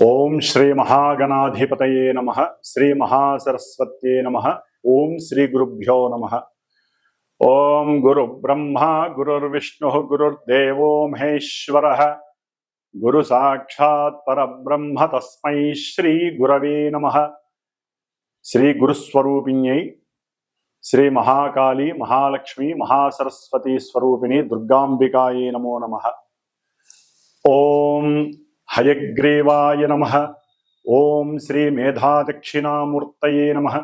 ఓం శ్రీ మహాగణాధిపతయే నమః. శ్రీ మహాసరస్వత్యే నమః. ఓం శ్రీ గురుభ్యో నమః. ఓం గురు బ్రహ్మ గురుర్విష్ణు గురుర్దేవో మహేశ్వరః. గురు సాక్షాత్ పరబ్రహ్మ తస్మై శ్రీ గురవే నమః. శ్రీ గురుస్వరూపిణ్యై శ్రీ మహాకాళీ మహాలక్ష్మి మహాసరస్వతి స్వరూపిణి దుర్గాంబికాయే నమో నమః. ఓం హయగ్రీవాయ నమః. ఓం శ్రీ మేధాదక్షిణామూర్తయే నమః.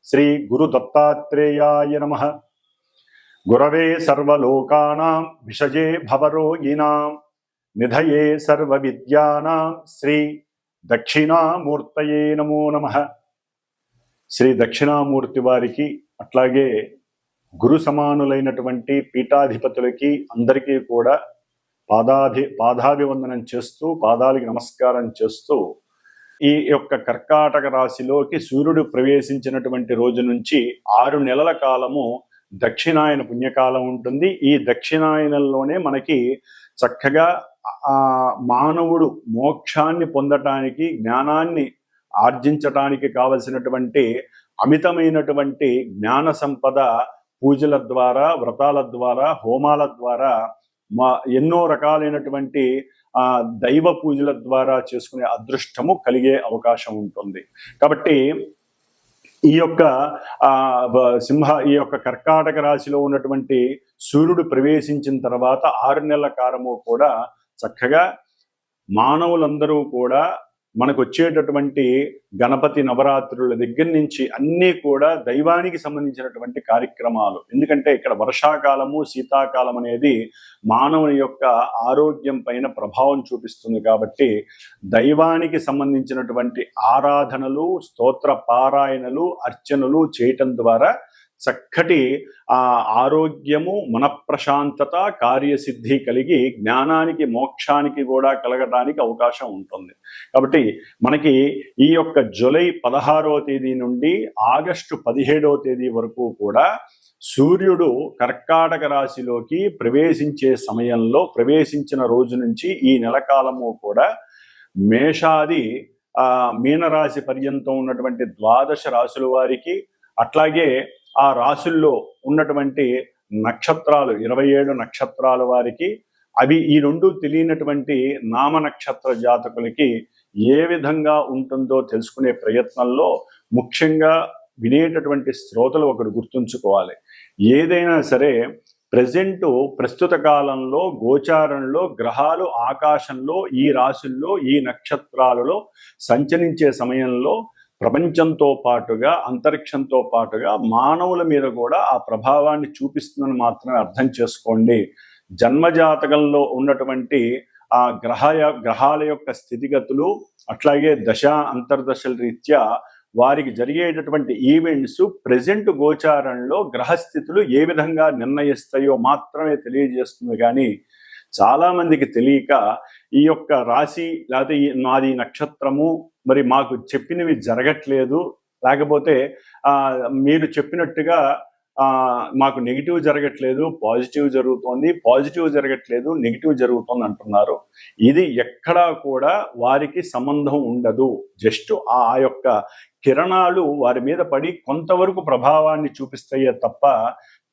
శ్రీ గురు దత్తాత్రేయాయ నమః. గురవే సర్వలోకానాం విషజే భవరోగిణాం నిధయే సర్వవిద్యానాం శ్రీ దక్షిణామూర్తయే నమో నమః. శ్రీ దక్షిణామూర్తి వారికి అట్లాగే గురు సమానులైనటువంటి పీఠాధిపతులకి అందరికీ కూడా పాదాభివందనం చేస్తూ పాదాలకి నమస్కారం చేస్తూ ఈ యొక్క కర్కాటక రాశిలోకి సూర్యుడు ప్రవేశించినటువంటి రోజు నుంచి 6 నెలల కాలము దక్షిణాయన పుణ్యకాలం ఉంటుంది. ఈ దక్షిణాయనంలోనే మనకి చక్కగా మానవుడు మోక్షాన్ని పొందటానికి జ్ఞానాన్ని ఆర్జించటానికి కావలసినటువంటి అమితమైనటువంటి జ్ఞాన సంపద పూజల ద్వారా వ్రతాల ద్వారా హోమాల ద్వారా ఎన్నో రకాలైనటువంటి దైవ పూజల ద్వారా చేసుకునే అదృష్టము కలిగే అవకాశం ఉంటుంది. కాబట్టి ఈ యొక్క కర్కాటక రాశిలో ఉన్నటువంటి సూర్యుడు ప్రవేశించిన తర్వాత 6 నెలల కాలము కూడా చక్కగా మానవులందరూ కూడా మనకు వచ్చేటటువంటి గణపతి నవరాత్రుల దగ్గర నుంచి అన్నీ కూడా దైవానికి సంబంధించినటువంటి కార్యక్రమాలు. ఎందుకంటే ఇక్కడ వర్షాకాలము శీతాకాలం అనేది మానవుని యొక్క ఆరోగ్యం పైన ప్రభావం చూపిస్తుంది. కాబట్టి దైవానికి సంబంధించినటువంటి ఆరాధనలు స్తోత్ర పారాయణలు అర్చనలు చేయటం ద్వారా చక్కటి ఆరోగ్యము మనఃప్రశాంతత కార్యసిద్ధి కలిగి జ్ఞానానికి మోక్షానికి కూడా కలగడానికి అవకాశం ఉంటుంది. కాబట్టి మనకి ఈ యొక్క జూలై 16వ తేదీ నుండి ఆగస్టు 17వ తేదీ వరకు కూడా సూర్యుడు కర్కాటక రాశిలోకి ప్రవేశించే సమయంలో ప్రవేశించిన రోజు నుంచి ఈ నెల కాలము కూడా మేషాది మీనరాశి పర్యంతం ఉన్నటువంటి 12 రాశుల వారికి అట్లాగే ఆ రాశుల్లో ఉన్నటువంటి నక్షత్రాలు 27 నక్షత్రాల వారికి అవి ఈ రెండు తెలియనటువంటి నామ నక్షత్ర జాతకులకి ఏ విధంగా ఉంటుందో తెలుసుకునే ప్రయత్నంలో ముఖ్యంగా వినేటటువంటి శ్రోతలు ఒకరు గుర్తుంచుకోవాలి. ఏదైనా సరే ప్రస్తుత కాలంలో గోచారంలో గ్రహాలు ఆకాశంలో ఈ రాశుల్లో ఈ నక్షత్రాలలో సంచరించే సమయంలో ప్రపంచంతో పాటుగా అంతరిక్షంతో పాటుగా మానవుల మీద కూడా ఆ ప్రభావాన్ని చూపిస్తుందని మాత్రమే అర్థం చేసుకోండి. జన్మజాతకంలో ఉన్నటువంటి ఆ గ్రహాల యొక్క స్థితిగతులు అట్లాగే అంతర్దశల రీత్యా వారికి జరిగేటటువంటి ఈవెంట్స్ ప్రెజెంట్ గోచారంలో గ్రహస్థితులు ఏ విధంగా నిర్ణయిస్తాయో మాత్రమే తెలియజేస్తుంది. కానీ చాలా మందికి తెలియక ఈ యొక్క రాశి లేకపోతే నాది నక్షత్రము మరి మాకు చెప్పినవి జరగట్లేదు, లేకపోతే మీరు చెప్పినట్టుగా మాకు నెగిటివ్ జరగట్లేదు పాజిటివ్ జరుగుతోంది, పాజిటివ్ జరగట్లేదు నెగిటివ్ జరుగుతుంది అంటున్నారు. ఇది ఎక్కడా కూడా వారికి సంబంధం ఉండదు. జస్ట్ ఆ యొక్క కిరణాలు వారి మీద పడి కొంతవరకు ప్రభావాన్ని చూపిస్తాయే తప్ప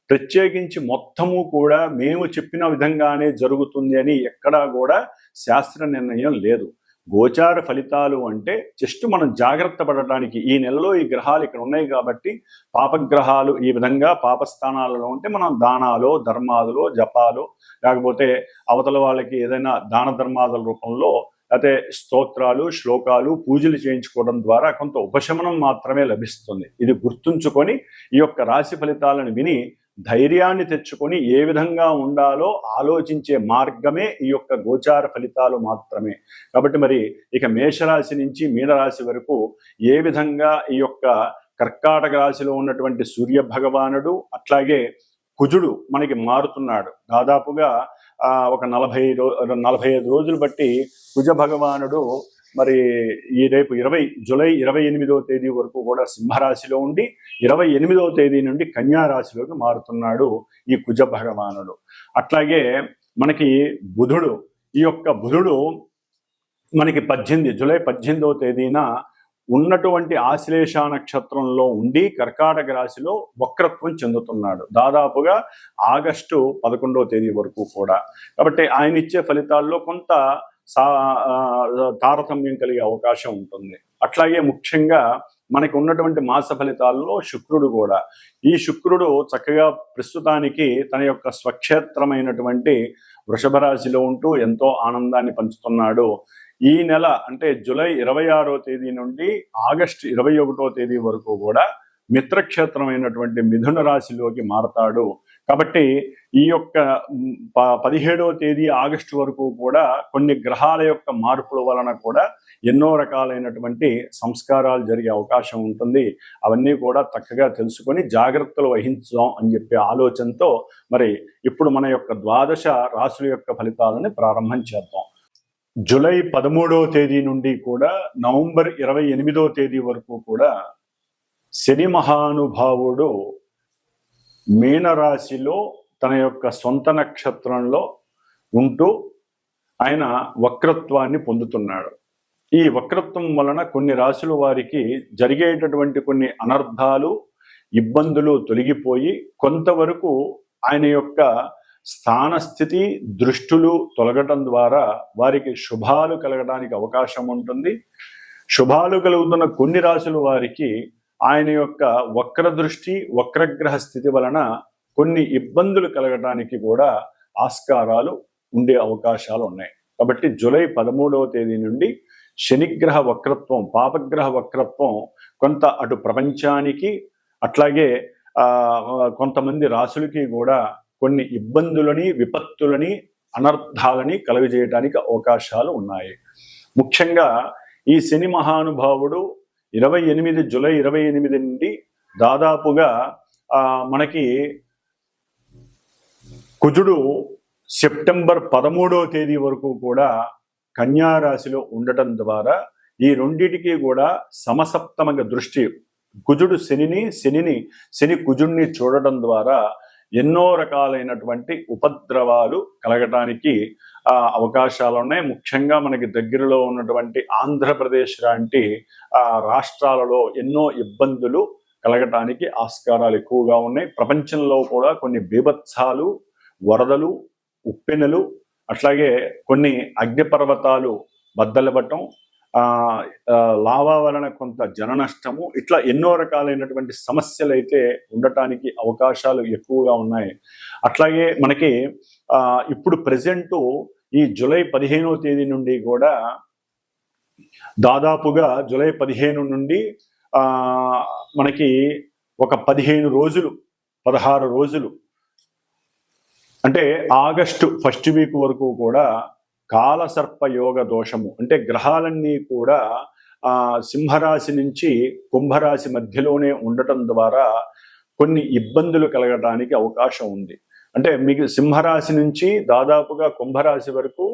ప్రత్యేకించి మొత్తము కూడా మేము చెప్పిన విధంగానే జరుగుతుంది అని ఎక్కడా కూడా శాస్త్ర నిర్ణయం లేదు. గోచార ఫలితాలు అంటే జస్ట్ మనం జాగ్రత్త పడటానికి ఈ నెలలో ఈ గ్రహాలు ఇక్కడ ఉన్నాయి కాబట్టి పాపగ్రహాలు ఈ విధంగా పాపస్థానాలలో ఉంటే మనం దానాలు ధర్మాదులు జపాలు లేకపోతే అవతల వాళ్ళకి ఏదైనా దాన ధర్మాదుల రూపంలో లేకపోతే స్తోత్రాలు శ్లోకాలు పూజలు చేయించుకోవడం ద్వారా కొంత ఉపశమనం మాత్రమే లభిస్తుంది. ఇది గుర్తుంచుకొని ఈ యొక్క రాశి ఫలితాలను విని ధైర్యాన్ని తెచ్చుకొని ఏ విధంగా ఉండాలో ఆలోచించే మార్గమే ఈ యొక్క గోచార ఫలితాలు మాత్రమే. కాబట్టి మరి ఇక మేషరాశి నుంచి మీనరాశి వరకు ఏ విధంగా ఈ యొక్క కర్కాటక రాశిలో ఉన్నటువంటి సూర్య భగవానుడు అట్లాగే కుజుడు మనకి మారుతున్నాడు. దాదాపుగా ఒక 45 రోజులు బట్టి కుజ భగవానుడు మరి ఈ రేపు జూలై 28వ తేదీ వరకు కూడా సింహరాశిలో ఉండి 28వ తేదీ నుండి కన్యా రాశిలోకి మారుతున్నాడు ఈ కుజ భగవానుడు. అట్లాగే మనకి బుధుడు, ఈ యొక్క బుధుడు మనకి జూలై 18వ తేదీన ఉన్నటువంటి ఆశ్లేష నక్షత్రంలో ఉండి కర్కాటక రాశిలో వక్రత్వం చెందుతున్నాడు దాదాపుగా ఆగస్టు 11వ తేదీ వరకు కూడా. కాబట్టి ఆయన ఇచ్చే ఫలితాల్లో కొంత తారతమ్యం కలిగే అవకాశం ఉంటుంది. అట్లాగే ముఖ్యంగా మనకి ఉన్నటువంటి మాస ఫలితాల్లో శుక్రుడు కూడా, ఈ శుక్రుడు చక్కగా ప్రస్తుతానికి తన యొక్క స్వక్షేత్రమైనటువంటి వృషభ రాశిలో ఉంటూ ఎంతో ఆనందాన్ని పంచుతున్నాడు. ఈ నెల అంటే జూలై 26వ తేదీ నుండి ఆగస్టు 21వ తేదీ వరకు కూడా మిత్రక్షేత్రమైనటువంటి మిథున రాశిలోకి మారతాడు. కాబట్టి ఈ యొక్క 17వ తేదీ ఆగస్టు వరకు కూడా కొన్ని గ్రహాల యొక్క మార్పుల వలన కూడా ఎన్నో రకాలైనటువంటి సంస్కారాలు జరిగే అవకాశం ఉంటుంది. అవన్నీ కూడా చక్కగా తెలుసుకొని జాగ్రత్తలు వహించుదాం అని చెప్పే ఆలోచనతో మరి ఇప్పుడు మన యొక్క ద్వాదశ రాశుల యొక్క ఫలితాలని ప్రారంభం చేద్దాం. జూలై 13వ తేదీ నుండి కూడా నవంబర్ 28వ తేదీ వరకు కూడా శని మహానుభావుడు మీనరాశిలో తన యొక్క సొంత నక్షత్రంలో ఉంటూ ఆయన వక్రత్వాన్ని పొందుతున్నాడు. ఈ వక్రత్వం వలన కొన్ని రాశుల వారికి జరిగేటటువంటి కొన్ని అనర్థాలు, ఇబ్బందులు తొలగిపోయి కొంతవరకు ఆయన యొక్క స్థానస్థితి దృష్టులు తొలగటం ద్వారా వారికి శుభాలు కలగడానికి అవకాశం ఉంటుంది. శుభాలు కలుగుతున్న కొన్ని రాశుల వారికి ఆయన యొక్క వక్ర దృష్టి, వక్రగ్రహ స్థితి వలన కొన్ని ఇబ్బందులు కలగడానికి కూడా ఆస్కారాలు ఉండే అవకాశాలు ఉన్నాయి. కాబట్టి జూలై 13వ తేదీ నుండి శనిగ్రహ వక్రత్వం, పాపగ్రహ వక్రత్వం కొంత అటు ప్రపంచానికి అట్లాగే కొంతమంది రాశులకి కూడా కొన్ని ఇబ్బందులని, విపత్తులని, అనర్థాలని కలుగజేయడానికి అవకాశాలు ఉన్నాయి. ముఖ్యంగా ఈ శని మహానుభావుడు జూలై 28 నుండి దాదాపుగా మనకి కుజుడు సెప్టెంబర్ 13వ తేదీ వరకు కూడా కన్యా రాశిలో ఉండటం ద్వారా ఈ రెండిటికి కూడా సమసప్తమగ దృష్టి, కుజుడు శని కుజుడిని చూడటం ద్వారా ఎన్నో రకాలైనటువంటి ఉపద్రవాలు కలగటానికి అవకాశాలు ఉన్నాయి. ముఖ్యంగా మనకి దగ్గరలో ఉన్నటువంటి ఆంధ్రప్రదేశ్ లాంటి రాష్ట్రాలలో ఎన్నో ఇబ్బందులు కలగటానికి ఆస్కారాలు ఎక్కువగా ఉన్నాయి. ప్రపంచంలో కూడా కొన్ని బీభత్సాలు, వరదలు, ఉప్పెనలు, అట్లాగే కొన్ని అగ్నిపర్వతాలు బద్దలవ్వటం, లావా వలన కొంత జన నష్టము, ఇట్లా ఎన్నో రకాలైనటువంటి సమస్యలు అయితే ఉండటానికి అవకాశాలు ఎక్కువగా ఉన్నాయి. అట్లాగే మనకి ఇప్పుడు ప్రెజెంటు ఈ జూలై 15వ తేదీ నుండి కూడా దాదాపుగా జూలై 15 నుండి మనకి ఒక 15 రోజులు, 16 రోజులు అంటే ఆగస్టు ఫస్ట్ వీక్ వరకు కూడా కాలసర్ప యోగ దోషము, అంటే గ్రహాలన్నీ కూడా సింహరాశి నుంచి కుంభరాశి మధ్యలోనే ఉండటం ద్వారా కొన్ని ఇబ్బందులు కలగడానికి అవకాశం ఉంది. అంటే మీకు సింహరాశి నుంచి దాదాపుగా కుంభరాశి వరకు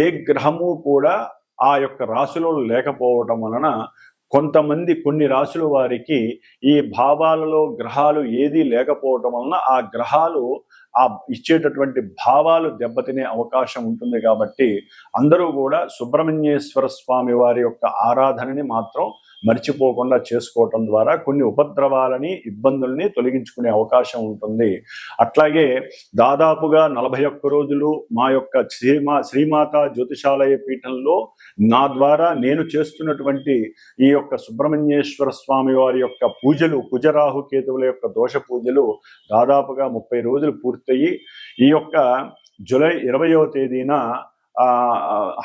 ఏ గ్రహము కూడా ఆ యొక్క రాశిలో లేకపోవటం వలన కొన్ని రాశుల వారికి ఈ భావాలలో గ్రహాలు ఏదీ లేకపోవటం వలన ఆ గ్రహాలు ఇచ్చేటటువంటి భావాలు దెబ్బతినే అవకాశం ఉంటుంది. కాబట్టి అందరూ కూడా సుబ్రహ్మణ్యేశ్వర స్వామి వారి యొక్క ఆరాధనని మాత్రం మర్చిపోకుండా చేసుకోవటం ద్వారా కొన్ని ఉపద్రవాలని, ఇబ్బందుల్ని తొలగించుకునే అవకాశం ఉంటుంది. అట్లాగే దాదాపుగా 41 రోజులు మా యొక్క శ్రీమాత జ్యోతిషాలయ పీఠంలో నా ద్వారా నేను చేస్తున్నటువంటి ఈ యొక్క సుబ్రహ్మణ్యేశ్వర స్వామి వారి యొక్క పూజలు, కుజరాహు కేతువుల యొక్క దోష పూజలు దాదాపుగా 30 రోజులు పూర్తయి ఈ యొక్క జూలై 20వ తేదీన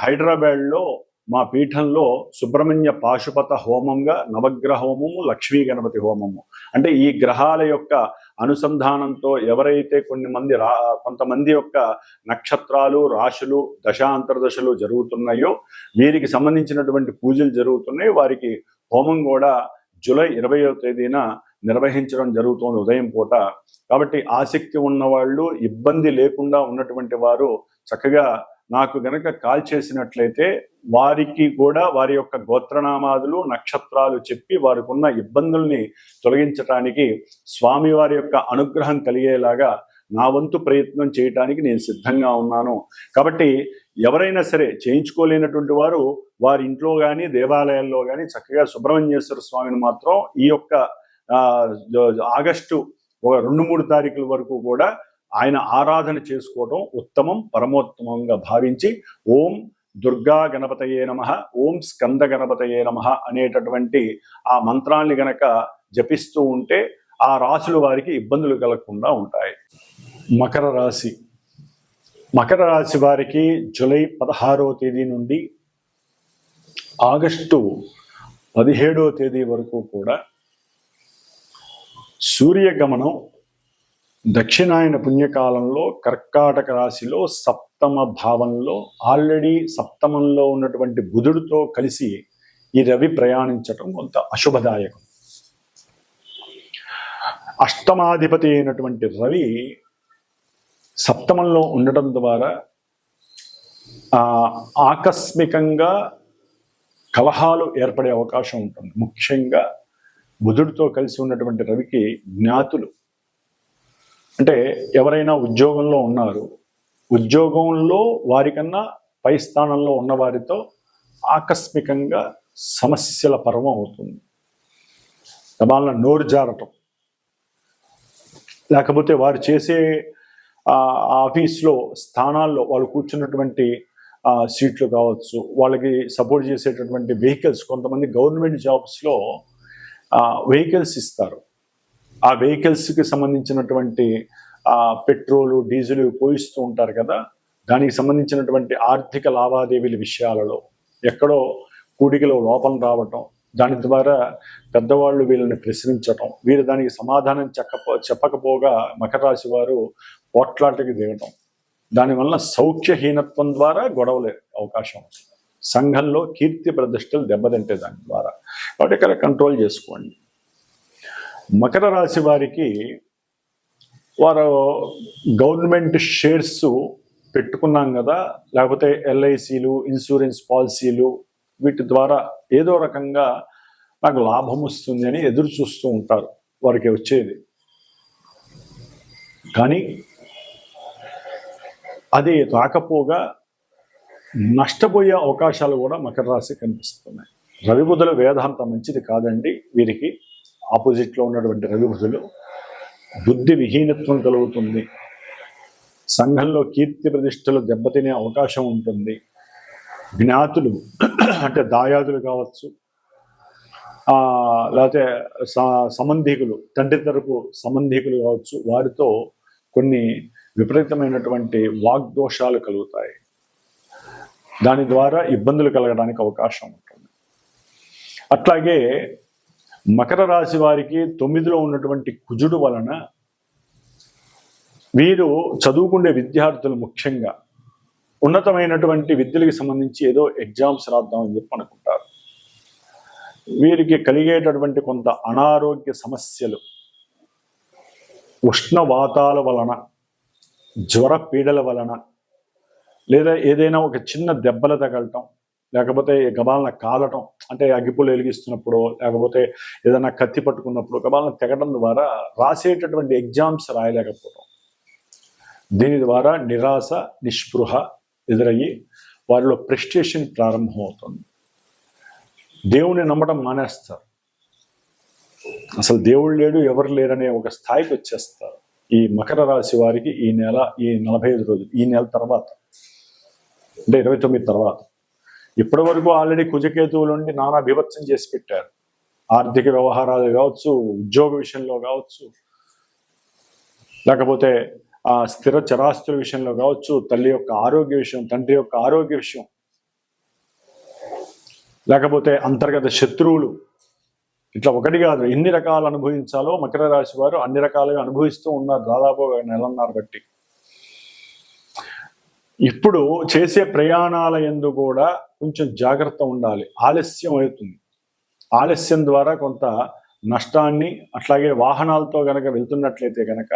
హైదరాబాద్లో మా పీఠంలో సుబ్రహ్మణ్య పాశుపత హోమంగా నవగ్రహ హోమము, లక్ష్మీ గణపతి హోమము, అంటే ఈ గ్రహాల యొక్క అనుసంధానంతో ఎవరైతే కొంతమంది యొక్క నక్షత్రాలు, రాశులు, దశాంతర్దశలు జరుగుతున్నాయో వీరికి సంబంధించినటువంటి పూజలు జరుగుతున్నాయి. వారికి హోమం కూడా జూలై 20వ తేదీన నిర్వహించడం జరుగుతుంది ఉదయం పూట. కాబట్టి ఆసక్తి ఉన్నవాళ్ళు, ఇబ్బంది లేకుండా ఉన్నటువంటి వారు చక్కగా నాకు గనక కాల్ చేసినట్లయితే వారికి కూడా వారి యొక్క గోత్రనామాదులు, నక్షత్రాలు చెప్పి వారికి ఉన్న ఇబ్బందుల్ని తొలగించడానికి, స్వామివారి యొక్క అనుగ్రహం కలిగేలాగా నా వంతు ప్రయత్నం చేయటానికి నేను సిద్ధంగా ఉన్నాను. కాబట్టి ఎవరైనా సరే చేయించుకోలేనటువంటి వారు వారి ఇంట్లో కానీ దేవాలయాల్లో కానీ చక్కగా సుబ్రహ్మణ్యేశ్వర స్వామిని మాత్రం ఈ యొక్క ఆగస్టు 2-3 తారీఖుల వరకు కూడా ఆయన ఆరాధన చేసుకోవడం ఉత్తమం, పరమోత్తమంగా భావించి ఓం దుర్గా గణపతయే నమః, ఓం స్కంద గణపతయే నమః అనేటటువంటి ఆ మంత్రాన్ని గనక జపిస్తూ ఉంటే ఆ రాశుల వారికి ఇబ్బందులు కలగకుండా ఉంటాయి. మకర రాశి. మకర రాశి వారికి జూలై 16వ తేదీ నుండి ఆగస్టు 17వ తేదీ వరకు కూడా సూర్యగమనం దక్షిణాయన పుణ్యకాలంలో కర్కాటక రాశిలో సప్తమ భావంలో ఆల్రెడీ సప్తమంలో ఉన్నటువంటి బుధుడితో కలిసి ఈ రవి ప్రయాణించటం కొంత అశుభదాయకం. అష్టమాధిపతి అయినటువంటి రవి సప్తమంలో ఉండటం ద్వారా ఆకస్మికంగా కలహాలు ఏర్పడే అవకాశం ఉంటుంది. ముఖ్యంగా బుధుడితో కలిసి ఉన్నటువంటి రవికి జ్ఞాతులు అంటే ఎవరైనా ఉద్యోగంలో ఉన్నారు, ఉద్యోగంలో వారికన్నా పై స్థానంలో ఉన్న వారితో ఆకస్మికంగా సమస్యల పర్వం అవుతుంది. వాళ్ళ నోరు జారటం, లేకపోతే వారు చేసే ఆఫీస్లో స్థానాల్లో వాళ్ళు కూర్చున్నటువంటి సీట్లు కావచ్చు, వాళ్ళకి సపోర్ట్ చేసేటటువంటి వెహికల్స్, కొంతమంది గవర్నమెంట్ జాబ్స్లో వెహికల్స్ ఇస్తారు. ఆ వెహికల్స్కి సంబంధించినటువంటి పెట్రోలు డీజిల్ పోయిస్తూ ఉంటారు కదా, దానికి సంబంధించినటువంటి ఆర్థిక లావాదేవీల విషయాలలో ఎక్కడో కూడికలో లోపం రావటం, దాని ద్వారా పెద్దవాళ్ళు వీళ్ళని ప్రశ్నించటం, వీరు దానికి సమాధానం చెప్పకపోగా మకర రాశి వారు పోట్లాటకి దిగటం, దానివల్ల సౌఖ్యహీనత్వం ద్వారా గొడవలే అవకాశం ఉంటుంది. సంఘంలో కీర్తి ప్రతిష్టలు దెబ్బతింటే దాని ద్వారా. కాబట్టి ఇక్కడ కంట్రోల్ చేసుకోండి. మకర రాశి వారికి వారు గవర్నమెంట్ షేర్స్ పెట్టుకున్నాం కదా, లేకపోతే ఎల్ఐసీలు, ఇన్సూరెన్స్ పాలసీలు, వీటి ద్వారా ఏదో రకంగా నాకు లాభం వస్తుంది అని ఎదురు చూస్తూ ఉంటారు వారికి వచ్చేది. కానీ అది రాకపోగా నష్టపోయే అవకాశాలు కూడా మకర రాశి కనిపిస్తున్నాయి. రవి బుధుల వేదాంత మంచిది కాదండి. వీరికి ఆపోజిట్లో ఉన్నటువంటి రవి బుధులు బుద్ధి విహీనత్వం కలుగుతుంది, సంఘంలో కీర్తి ప్రతిష్టలు దెబ్బతినే అవకాశం ఉంటుంది. జ్ఞాతులు అంటే దాయాదులు కావచ్చు, లేకపోతే సంబంధికులు, తండ్రి తరపు సంబంధికులు కావచ్చు, వారితో కొన్ని విపరీతమైనటువంటి వాగ్దోషాలు కలుగుతాయి. దాని ద్వారా ఇబ్బందులు కలగడానికి అవకాశం ఉంటుంది. అట్లాగే మకర రాశి వారికి 9లో ఉన్నటువంటి కుజుడు వలన వీరు చదువుకునే విద్యార్థులు ముఖ్యంగా ఉన్నతమైనటువంటి విద్యలకు సంబంధించి ఏదో ఎగ్జామ్స్ రాద్దామని చెప్పి అనుకుంటారు. వీరికి కలిగేటటువంటి కొంత అనారోగ్య సమస్యలు, ఉష్ణవాతాల వలన, జ్వర పీడల వలన, లేదా ఏదైనా ఒక చిన్న దెబ్బలు తగలటం, లేకపోతే గబాలన కాలటం, అంటే అగ్గిపుల్లు వెలిగిస్తున్నప్పుడు, లేకపోతే ఏదైనా కత్తి పట్టుకున్నప్పుడు గబాలన తెగడం ద్వారా రాసేటటువంటి ఎగ్జామ్స్ రాయలేకపోవడం, దీని ద్వారా నిరాశ నిస్పృహ ఎదురయ్యి వారిలో ప్రెస్టేషన్ ప్రారంభమవుతుంది. దేవుని నమ్మడం మానేస్తారు. అసలు దేవుడు లేడు, ఎవరు లేరనే ఒక స్థాయికి వచ్చేస్తారు ఈ మకర రాశి వారికి. ఈ నెల, ఈ 45 రోజులు, ఈ నెల తర్వాత అంటే 29 తర్వాత, ఇప్పటి వరకు ఆల్రెడీ కుజకేతువులు ఉండి నానా బీభత్సం చేసి పెట్టారు. ఆర్థిక వ్యవహారాలు కావచ్చు, ఉద్యోగ విషయంలో కావచ్చు, లేకపోతే స్థిర చరాస్తుల విషయంలో కావచ్చు, తల్లి యొక్క ఆరోగ్య విషయం, తండ్రి యొక్క ఆరోగ్య విషయం, లేకపోతే అంతర్గత శత్రువులు, ఇట్లా ఒకటి కాదు ఎన్ని రకాలు అనుభవించాలో మకర రాశి వారు అన్ని రకాలుగా అనుభవిస్తూ ఉన్నారు దాదాపు 1.5 నెలన్నర బట్టి. ఇప్పుడు చేసే ప్రయాణాల యందు కూడా కొంచెం జాగ్రత్త ఉండాలి. ఆలస్యం అవుతుంది. ఆలస్యం ద్వారా కొంత నష్టాన్ని, అట్లాగే వాహనాలతో కనుక వెళ్తున్నట్లయితే కనుక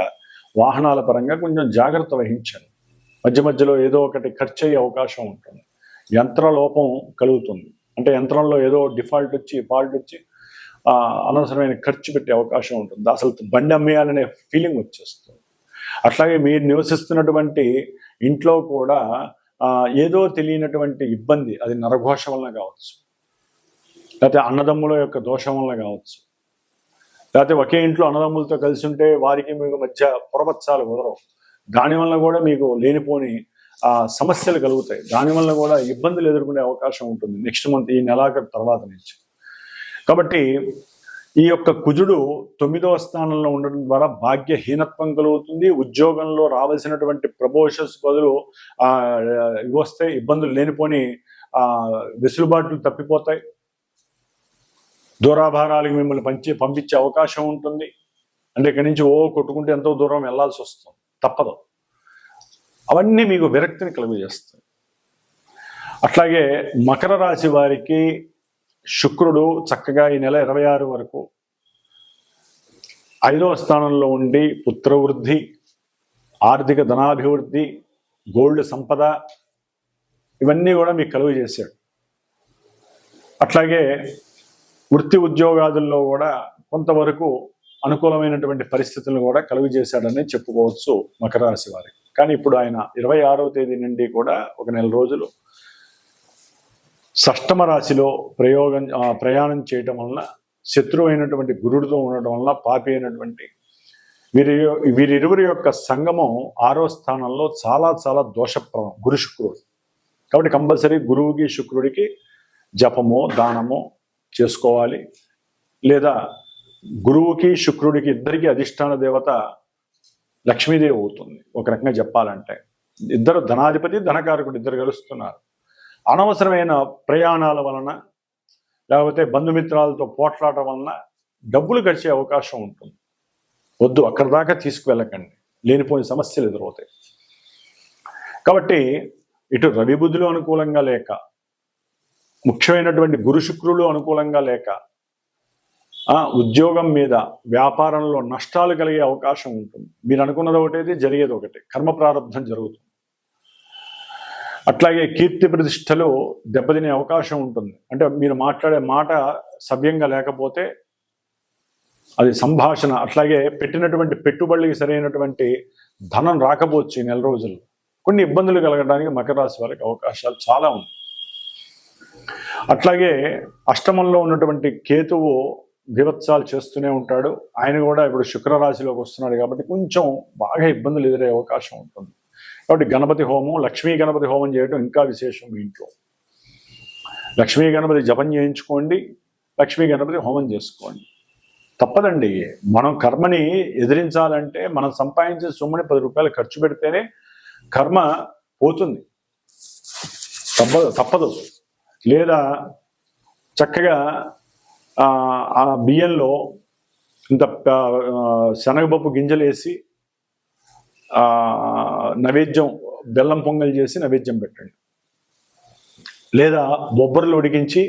వాహనాల పరంగా కొంచెం జాగ్రత్త వహించాలి. మధ్య మధ్యలో ఏదో ఒకటి ఖర్చు అయ్యే అవకాశం ఉంటుంది. యంత్రలోపం కలుగుతుంది, అంటే యంత్రంలో ఏదో ఫాల్ట్ వచ్చి అనవసరమైన ఖర్చు పెట్టే అవకాశం ఉంటుంది. అసలు బండి అమ్మేయాలనే ఫీలింగ్ వచ్చేస్తుంది. అట్లాగే మీరు నివసిస్తున్నటువంటి ఇంట్లో కూడా ఏదో తెలియనటువంటి ఇబ్బంది, అది నరఘోష వలన కావచ్చు, లేకపోతే అన్నదమ్ముల యొక్క దోషం వలన కావచ్చు, లేకపోతే ఒకే ఇంట్లో అన్నదమ్ములతో కలిసి ఉంటే వారికి మీకు మధ్య పొరపచ్చాలు కుదరవు, దానివల్ల కూడా మీకు లేనిపోని సమస్యలు కలుగుతాయి, దానివల్ల కూడా ఇబ్బందులు ఎదుర్కొనే అవకాశం ఉంటుంది నెక్స్ట్ మంత్, ఈ నెలాఖరు తర్వాత నుంచి. కాబట్టి ఈ యొక్క కుజుడు 9వ స్థానంలో ఉండడం ద్వారా భాగ్యహీనత్వం కలుగుతుంది. ఉద్యోగంలో రావాల్సినటువంటి ప్రమోషన్స్ బదులు వస్తే ఇబ్బందులు లేనిపోని వెసులుబాట్లు తప్పిపోతాయి. దూరాభారాలకు మిమ్మల్ని పంపించే అవకాశం ఉంటుంది. అంటే ఇక్కడి నుంచి కొట్టుకుంటే ఎంతో దూరం వెళ్లాల్సి వస్తుంది, తప్పదు. అవన్నీ మీకు విరక్తిని కలుగజేస్తాయి. అట్లాగే మకర రాశి వారికి శుక్రుడు చక్కగా ఈ నెల 26 వరకు 5వ స్థానంలో ఉండి పుత్రవృద్ధి, ఆర్థిక ధనాభివృద్ధి, గోల్డ్ సంపద ఇవన్నీ కూడా మీకు కలుగజేశాడు. అట్లాగే వృత్తి ఉద్యోగాదుల్లో కూడా కొంతవరకు అనుకూలమైనటువంటి పరిస్థితులను కూడా కలుగజేశాడని చెప్పుకోవచ్చు మకర రాశి వారికి. కానీ ఇప్పుడు ఆయన 26వ తేదీ నుండి కూడా ఒక నెల రోజులు షష్టమ రాశిలో ప్రయాణం చేయటం వలన, శత్రువు అయినటువంటి గురుడితో ఉండటం వలన, పాపి అయినటువంటి వీరిరువురి యొక్క సంగమం 6వ స్థానంలో చాలా చాలా దోషప్రదం గురు శుక్రుడు. కాబట్టి కంపల్సరీ గురువుకి శుక్రుడికి జపమో దానమో చేసుకోవాలి. లేదా గురువుకి శుక్రుడికి ఇద్దరికి అధిష్టాన దేవత లక్ష్మీదేవి అవుతుంది ఒక రకంగా చెప్పాలంటే. ఇద్దరు ధనాధిపతి ధనకారకుడు ఇద్దరు కలుస్తున్నారు. అనవసరమైన ప్రయాణాల వలన, లేకపోతే బంధుమిత్రాలతో పోట్లాడటం వలన డబ్బులు ఖర్చే అవకాశం ఉంటుంది. వద్దు, అక్కడి దాకా తీసుకువెళ్ళకండి, లేనిపోయిన సమస్యలు ఎదురవుతాయి. కాబట్టి ఇటు రవి బుధులు అనుకూలంగా లేక, ముఖ్యమైనటువంటి గురు శుక్రులు అనుకూలంగా లేక, ఉద్యోగం మీద వ్యాపారంలో నష్టాలు కలిగే అవకాశం ఉంటుంది. మీరు అనుకున్నది ఒకటేది, జరిగేది ఒకటి, కర్మ ప్రారంభం జరుగుతుంది. అట్లాగే కీర్తి ప్రతిష్టలు దెబ్బతినే అవకాశం ఉంటుంది. అంటే మీరు మాట్లాడే మాట సవ్యంగా లేకపోతే అది సంభాషణ, అట్లాగే పెట్టినటువంటి పెట్టుబడికి సరైనటువంటి ధనం రాకపోవచ్చు ఈ నెల రోజుల్లో. కొన్ని ఇబ్బందులు కలగడానికి మకర రాశి వారికి అవకాశాలు చాలా ఉన్నాయి. అట్లాగే అష్టమంలో ఉన్నటువంటి కేతువు వివత్సాలు చేస్తూనే ఉంటాడు. ఆయన కూడా ఇప్పుడు శుక్రరాశిలోకి వస్తున్నాడు కాబట్టి కొంచెం బాగా ఇబ్బందులు ఎదురయ్యే అవకాశం ఉంటుంది. కాబట్టి గణపతి హోమం, లక్ష్మీ గణపతి హోమం చేయడం ఇంకా విశేషం. మీ ఇంట్లో లక్ష్మీ గణపతి జపం చేయించుకోండి, లక్ష్మీ గణపతి హోమం చేసుకోండి. తప్పదండి. మనం కర్మని ఎదిరించాలంటే మనం సంపాదించే సొమ్ముని 10 రూపాయలు ఖర్చు పెడితేనే కర్మ పోతుంది, తప్పదు. లేదా చక్కగా ఆ బియ్యంలో ఇంత శనగపప్పు గింజలు వేసి నైవేద్యం, బెల్లం పొంగల్ చేసి నైవేద్యం పెట్టండి. లేదా బొబ్బర్లు ఉడికించి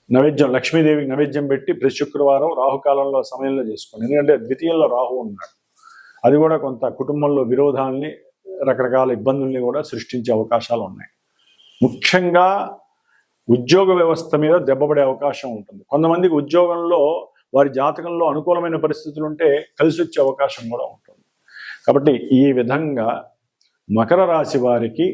నైవేద్యం, లక్ష్మీదేవికి నైవేద్యం పెట్టి ప్రతి శుక్రవారం రాహుకాలంలో సమయంలో చేసుకోండి. ఎందుకంటే ద్వితీయంలో రాహు ఉన్నాడు. అది కూడా కొంత కుటుంబంలో విరోధాలని, రకరకాల ఇబ్బందుల్ని కూడా సృష్టించే అవకాశాలు ఉన్నాయి. ముఖ్యంగా ఉద్యోగ వ్యవస్థ మీద దెబ్బపడే అవకాశం ఉంటుంది. కొంతమందికి ఉద్యోగంలో వారి జాతకంలో అనుకూలమైన పరిస్థితులు ఉంటే కలిసి వచ్చే అవకాశం కూడా ఉంటుంది. కాబట్టి ఈ విధంగా మకర రాశి వారికి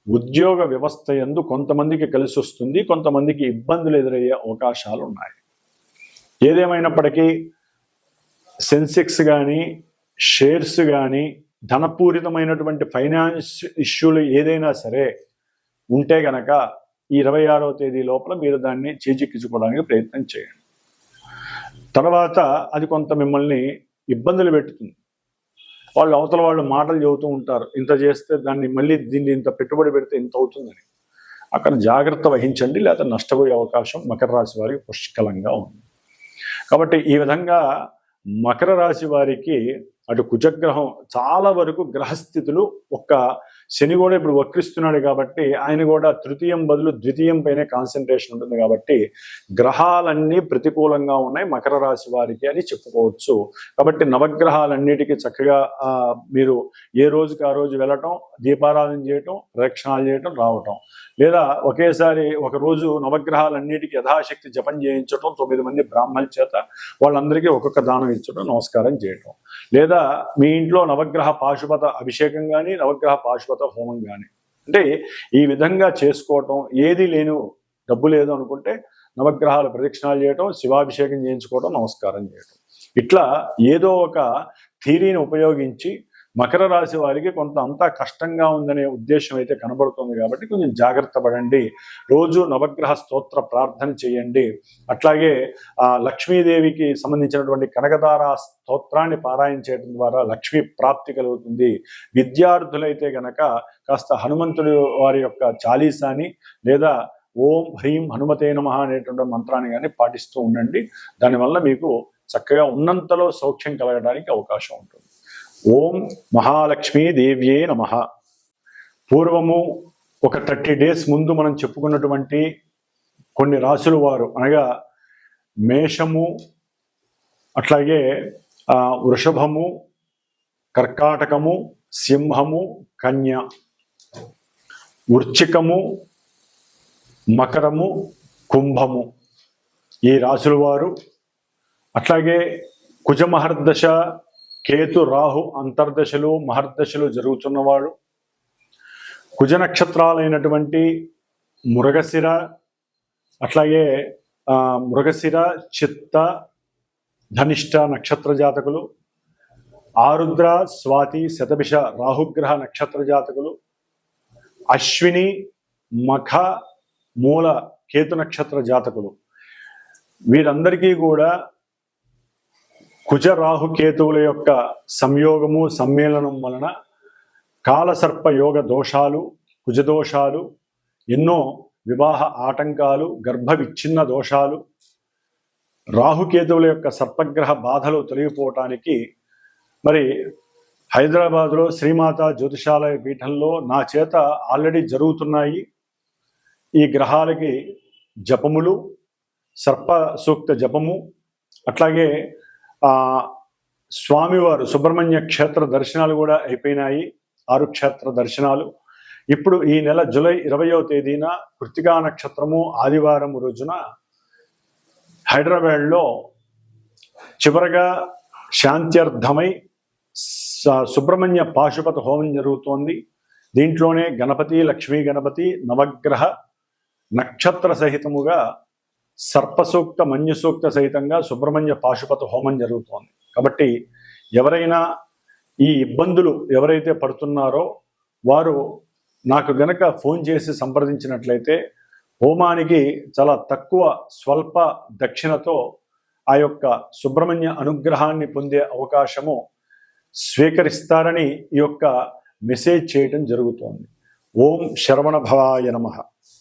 ఉద్యోగ వ్యవస్థ యందు కొంతమందికి కలిసి వస్తుంది, కొంతమందికి ఇబ్బందులు ఎదురయ్యే అవకాశాలు ఉన్నాయి. ఏదేమైనప్పటికీ సెన్సెక్స్ కానీ, షేర్స్ కానీ, ధనపూరితమైనటువంటి ఫైనాన్స్ ఇష్యూలు ఏదైనా సరే ఉంటే గనక ఈ 26వ తేదీ లోపల మీరు దాన్ని చేజిక్కించుకోవడానికి ప్రయత్నం చేయండి. తర్వాత అది కొంత మిమ్మల్ని ఇబ్బందులు పెట్టుతుంది. అవతల వాళ్ళు మాటలు చెబుతూ ఉంటారు, ఇంత చేస్తే దాన్ని మళ్ళీ దీన్ని ఇంత పెట్టుబడి పెడితే ఇంత అవుతుందని. అక్కడ జాగ్రత్త వహించండి, లేదా నష్టపోయే అవకాశం మకర రాశి వారికి పుష్కలంగా ఉంది. కాబట్టి ఈ విధంగా మకర రాశి వారికి అటు కుజగ్రహం చాలా వరకు గ్రహస్థితులు, ఒక్క శని కూడా ఇప్పుడు వక్రిస్తున్నాడు కాబట్టి ఆయన కూడా తృతీయం బదులు ద్వితీయం పైనే కాన్సన్ట్రేషన్ ఉంటుంది. కాబట్టి గ్రహాలన్నీ ప్రతికూలంగా ఉన్నాయి మకర రాశి వారికి అని చెప్పుకోవచ్చు. కాబట్టి నవగ్రహాలన్నిటికీ చక్కగా మీరు ఏ రోజుకి ఆ రోజు వెళ్ళటం, దీపారాధన చేయటం, ప్రదక్షిణాలు చేయటం, రావటం, లేదా ఒకేసారి ఒక రోజు నవగ్రహాలన్నిటికీ యథాశక్తి జపం చేయించటం, 9 మంది బ్రాహ్మణుల చేత వాళ్ళందరికీ ఒక్కొక్క దానం ఇచ్చడం, నమస్కారం చేయటం. లేదా మీ ఇంట్లో నవగ్రహ పాశుపత అభిషేకం కానీ నవగ్రహ పాశుపత హోమం కానీ, అంటే ఈ విధంగా చేసుకోవటం, ఏది లేను డబ్బు లేదు అనుకుంటే నవగ్రహాల ప్రదక్షిణాలు చేయటం, శివాభిషేకం చేయించుకోవటం, నమస్కారం చేయటం, ఇట్లా ఏదో ఒక థీరీని ఉపయోగించి మకర రాశి వారికి కొంత అంతా కష్టంగా ఉందనే ఉద్దేశం అయితే కనబడుతుంది. కాబట్టి కొంచెం జాగ్రత్త పడండి. రోజు నవగ్రహ స్తోత్ర ప్రార్థన చేయండి. అట్లాగే లక్ష్మీదేవికి సంబంధించినటువంటి కనకదార స్తోత్రాన్ని పారాయణ చేయడం ద్వారా లక్ష్మీ ప్రాప్తి కలుగుతుంది. విద్యార్థులైతే గనక కాస్త హనుమంతుడి వారి యొక్క చాలీసాని లేదా ఓం హ్రీం హనుమతే నమః అనేటువంటి మంత్రాన్ని కానీ పాటిస్తూ ఉండండి. దానివల్ల మీకు చక్కగా ఉన్నంతలో సౌఖ్యం కలగడానికి అవకాశం ఉంటుంది. ఓం మహాలక్ష్మీ దేవ్యే నమః. పూర్వము ఒక 30 days ముందు మనం చెప్పుకున్నటువంటి కొన్ని రాసుల వారు, అనగా మేషము, అట్లాగే వృషభము, కర్కాటకము, సింహము, కన్య, వృశ్చికము, మకరము, కుంభము, ఈ రాసుల వారు, అట్లాగే కుజమహర్దశ, కేతు రాహు అంతర్దశలు మహర్దశలు జరుగుతున్నవాడు, కుజ నక్షత్రాలైనటువంటి మృగశిర, అట్లాగే మృగశిర, చిత్త, ధనిష్ట నక్షత్ర జాతకులు, ఆరుద్ర, స్వాతి, శతభిష రాహుగ్రహ నక్షత్ర జాతకులు, అశ్విని, మఖ, మూల కేతు నక్షత్ర జాతకులు, వీరందరికీ కూడా కుజ రాహు కేతువుల యొక్క సంయోగము సమ్మేళనం వలన కాలసర్ప యోగ దోషాలు, కుజదోషాలు, ఎన్నో వివాహ ఆటంకాలు, గర్భ విచ్ఛిన్న దోషాలు, రాహుకేతువుల యొక్క సర్పగ్రహ బాధలు తొలగిపోవటానికి మరి హైదరాబాద్లో శ్రీమాత జ్యోతిషాలయ పీఠంలో నా చేత ఆల్రెడీ జరుగుతున్నాయి. ఈ గ్రహాలకి జపములు, సర్ప సూక్త జపము, అట్లాగే స్వామివారు సుబ్రహ్మణ్య క్షేత్ర దర్శనాలు కూడా అయిపోయినాయి. 6 క్షేత్ర దర్శనాలు. ఇప్పుడు ఈ నెల జూలై 20వ తేదీన కృత్తికా నక్షత్రము ఆదివారం రోజున హైదరాబాద్లో చివరగా శాంత్యర్థమై సుబ్రహ్మణ్య పాశుపత హోమం జరుగుతోంది. దీంట్లోనే గణపతి, లక్ష్మీ గణపతి, నవగ్రహ నక్షత్ర సహితముగా సర్పసూక్త మన్యుసూక్త సహితంగా సుబ్రహ్మణ్య పాశుపత హోమం జరుగుతోంది. కాబట్టి ఎవరైనా ఈ ఇబ్బందులు ఎవరైతే పడుతున్నారో వారు నాకు గనక ఫోన్ చేసి సంప్రదించినట్లయితే హోమానికి చాలా తక్కువ స్వల్ప దక్షిణతో ఆ యొక్క సుబ్రహ్మణ్య అనుగ్రహాన్ని పొందే అవకాశము స్వీకరిస్తారని ఈ యొక్క మెసేజ్ చేయడం జరుగుతోంది. ఓం శరవణ భవాయ నమః.